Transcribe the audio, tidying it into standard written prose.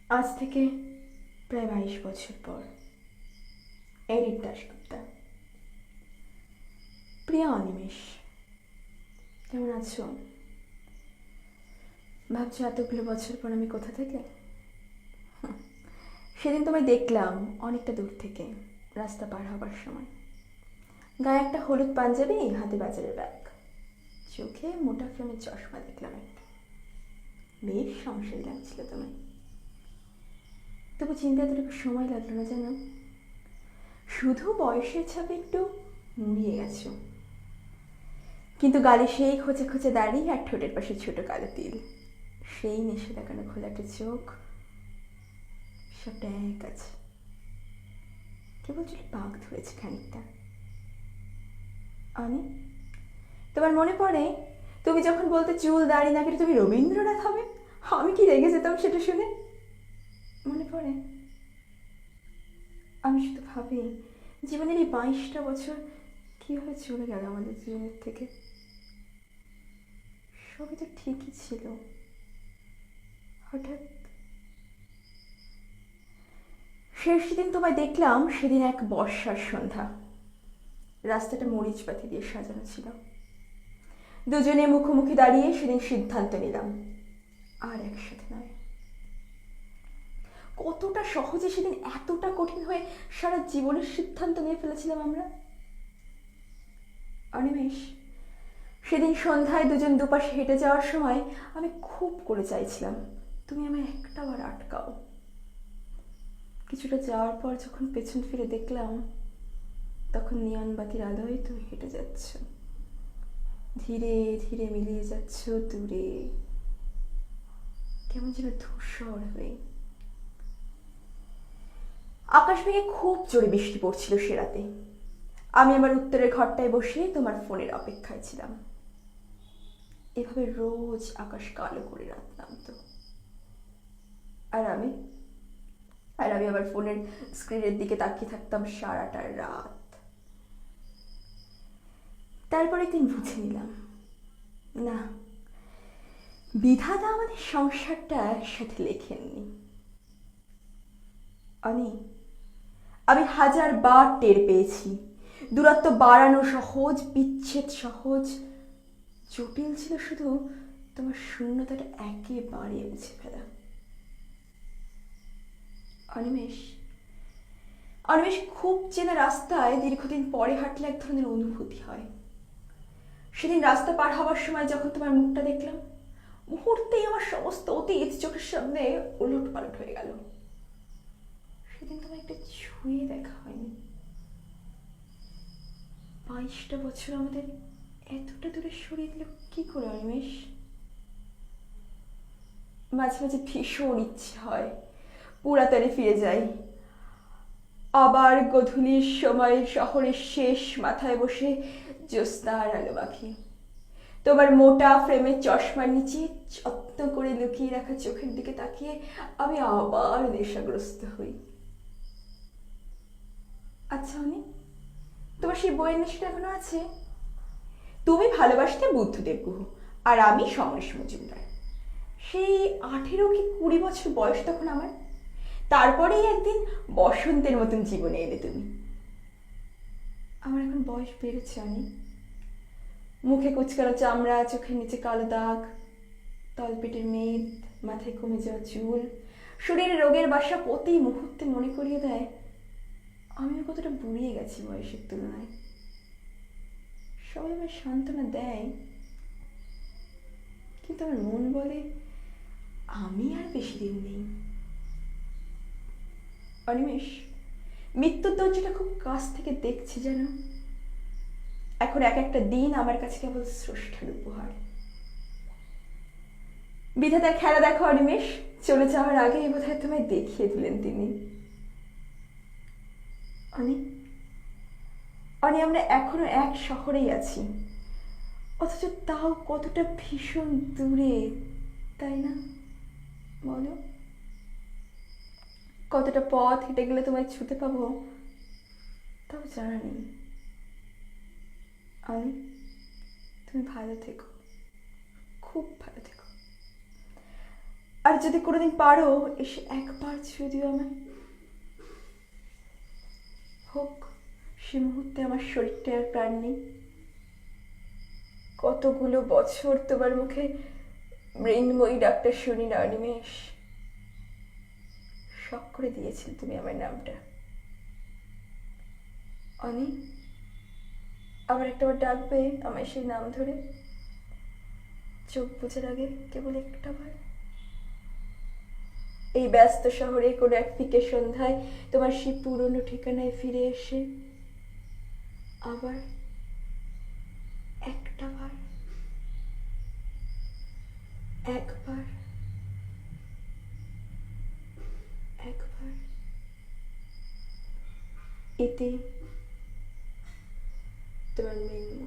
আজ থেকে প্রায় 22 বছর পর। এরিক দাশগুপ্তা। প্রিয়া অনিমেষ, কেমন আছো? ভাবছো এতগুলো বছর পর আমি কোথা থেকে? সেদিন তোমায় দেখলাম অনেকটা দূর থেকে, রাস্তা পার হবার সময়। গায়ে একটা হলুদ পাঞ্জাবি, হাতে বাজারের ব্যাগ, চোখে মোটা ফ্রেমের চশমা দেখলাম একটা। বেশ সংসারী লাগছিল তোমায়। তবু চিন্তা এতটুকু সময় লাগলো না জানো। শুধু বয়সের ছাপে একটু মুড়িয়ে গেছো, কিন্তু গালে সেই খোঁচে খোঁচে দাঁড়িয়ে আর ঠোঁটের পাশে ছোট কালো তিল, সেই নেশে দেখানো খোলাটে চোখ, সবটা এক আছে। কেবল চুলে পাক ধরেছে খানিকটা। অনি, তোমার মনে পড়ে তুমি যখন বলতে চুল দাড়ি না কেটে তুমি রবীন্দ্রনাথ হবে? আমি কি রেগে যেতাম সেটা শুনে। মনে পড়ে? আমি শুধু ভাবি জীবনের এই 22টা বছর কীভাবে চলে গেল আমাদের জীবনের থেকে। সবই তো ঠিকই ছিল, হঠাৎ। শেষ দিন তোমায় দেখলাম সেদিন এক বর্ষার সন্ধ্যা। রাস্তাটা মরিচ পাতি দিয়ে সাজানো ছিল। দুজনে মুখোমুখি দাঁড়িয়ে সেদিন সিদ্ধান্ত নিলাম, আর একসাথে নয়। কতটা সহজে সেদিন এতটা কঠিন হয়ে সারা জীবনের সিদ্ধান্ত নিয়ে ফেলেছিলাম আমরা। অনিমেষ, সেদিন সন্ধ্যায় দুজন দুপাশে হেঁটে যাওয়ার সময় আমি খুব করে চাইছিলাম তুমি আমায় একটা বার আটকাও। কিছুটা যাওয়ার পর যখন পেছন ফিরে দেখলাম, তখন নিয়ন বাতির আলোয় তুমি হেঁটে যাচ্ছ, ধীরে ধীরে মিলিয়ে যাচ্ছ দূরে, কেমন যেন ধূসর হয়ে। আকাশ ভেঙে খুব জোরে বৃষ্টি পড়ছিল সে রাতে। আমি আমার উত্তরের ঘরটায় বসে তোমার ফোনের অপেক্ষায় ছিলাম। এভাবে রোজ আকাশ কালো করে রাত নামতো, আর আমি আর আমি আবার ফোনের স্ক্রিনের দিকে তাকিয়ে থাকতাম সারাটা রাত। তারপর একদিন বুঝে নিলাম, না, বিধাতা আমাদের সংসারটা একসাথে লেখেননি। অনি, আমি 1000 বার টের পেয়েছি দূরত্ব বাড়ানো সহজ, বিচ্ছেদ সহজ, জটিল ছিল শুধু তোমার শূন্যতাটা একেবারে মুছে ফেলা। অনিমেষ, অনিমেষ, খুব চেনা রাস্তায় দীর্ঘদিন পরে হাঁটলে এক ধরনের অনুভূতি হয়। সেদিন রাস্তা পার হওয়ার সময় যখন তোমার মুখটা দেখলাম, মুহূর্তেই আমার সমস্ত অতীত চোখের সামনে উলট পালট হয়ে গেল। সেদিন তোমার একটা ছুঁয়ে দেখা হয়নি। 22টা বছর আমাদের এতটা দূরে সরিয়ে দিল কি করে অনিমেষ? মাঝে মাঝে ভীষণ ইচ্ছে হয় পুরাতনে ফিরে যাই, আবার গধূলির সময় শহরের শেষ মাথায় বসে জ্যোৎস্নার আলো মাখি, তোমার মোটা ফ্রেমের চশমার নিচে যত্ন করে লুকিয়ে রাখা চোখের দিকে তাকিয়ে আমি আবার নেশাগ্রস্ত হই। আচ্ছা অনি, তোমার সেই বইয়ের নেশাটা এখনো আছে? তুমি ভালোবাসতে বুদ্ধদেব গুহ, আর আমি সমরেশ মজুমদার। সেই 18 কি 20 বছর বয়স তখন আমার। তারপরেই একদিন বসন্তের মতন জীবনে এলে তুমি। আমার এখন বয়স বেড়েছে অনেক। মুখে কুচকানো চামড়া, চোখের নিচে কালো দাগ, তলপেটের মেদ, মাথায় কমে যাওয়া চুল, শরীরে রোগের বাসা প্রতি মুহূর্তে মনে করিয়ে দেয় আমিও কতটা বুড়িয়ে গেছি বয়সের তুলনায়। সবাই আমার সান্ত্বনা দেয়, কিন্তু আমার মন বলে আমি আর বেশি দিন নেই। অনিমেষ, মৃত্যুর দরজাটা খুব কাছ থেকে দেখছি যেন। এখন এক একটা দিন আমার কাছে কেবল স্রষ্টার উপহার। বিধাতার খেলা দেখো অনিমেষ, চলে যাওয়ার আগেই বোধহয় তোমায় দেখিয়ে দিলেন তিনি। অনি, অনি, আমরা এখনো এক শহরেই আছি, অথচ তাও কতটা ভীষণ দূরে, তাই না? বলো, কতটা পথ হেঁটে গেলে তোমায় ছুতে পাবো তাও জানা নেই। অনি, তুমি ভালো থেকো, খুব ভালো থেকো। আর যদি কোনোদিন পারো এসে একবার ছুঁয়ে দিও আমায়, হোক সে মুহূর্তে আমার শরীরটা আর প্রাণ নেই। কতগুলো বছর তোমার মুখে মৃন্ময়ী ডাক্তার শুনি না অনিমেষ, শখ করে দিয়েছিলে তুমি আমার নামটা। অনি, আবার একটাবার ডাকবে আমায় সেই নাম ধরে, চোখ বুঝার আগে কেবল একটাবার। এই ব্যস্ত শহরে কোনো এক ফিকে সন্ধ্যায় তোমার সেই পুরনো ঠিকানায় ফিরে এসে আবার একটাবার, একবার, একবার। এতে তোমার মৃন্ময়ী।